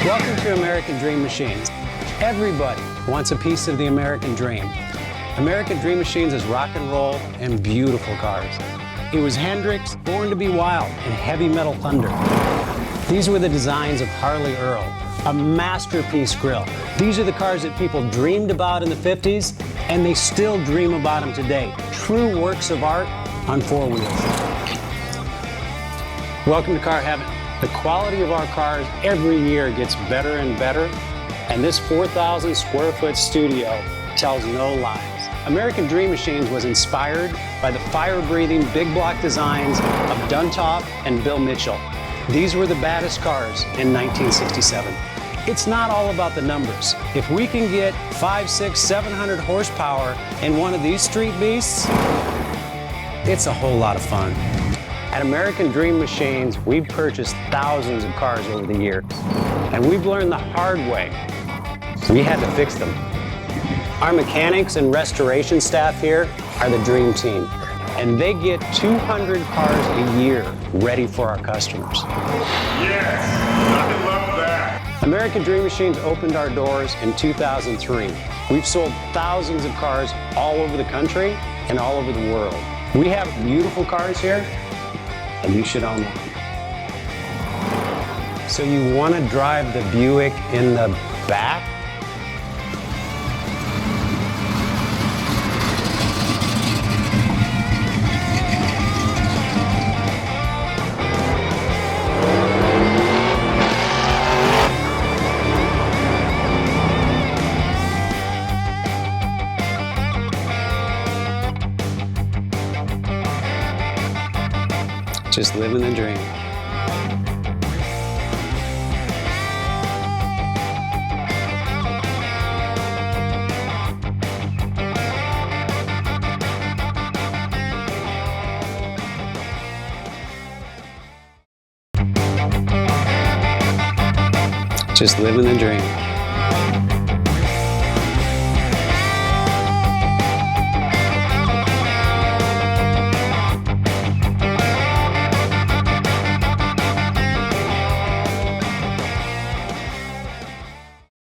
Welcome to American Dream Machines. Everybody wants a piece of the American dream. American Dream Machines is rock and roll and beautiful cars. It was Hendrix, Born to be Wild, and Heavy Metal Thunder. These were the designs of Harley Earl, a masterpiece grille. These are the cars that people dreamed about in the 50s, and they still dream about them today. True works of art on four wheels. Welcome to Car Heaven. The quality of our cars every year gets better and better, and this 4,000 square foot studio tells no lies. American Dream Machines was inspired by the fire-breathing big block designs of Duntop and Bill Mitchell. These were the baddest cars in 1967. It's not all about the numbers. If we can get 500, 600, 700 horsepower in one of these street beasts, it's a whole lot of fun. At American Dream Machines, we've purchased thousands of cars over the years, and we've learned the hard way. We had to fix them. Our mechanics and restoration staff here are the dream team, and they get 200 cars a year ready for our customers. Yes, I love that. American Dream Machines opened our doors in 2003. We've sold thousands of cars all over the country and all over the world. We have beautiful cars here, and you should own one. So you want to drive the Buick in the back? Just living the dream. Just living the dream.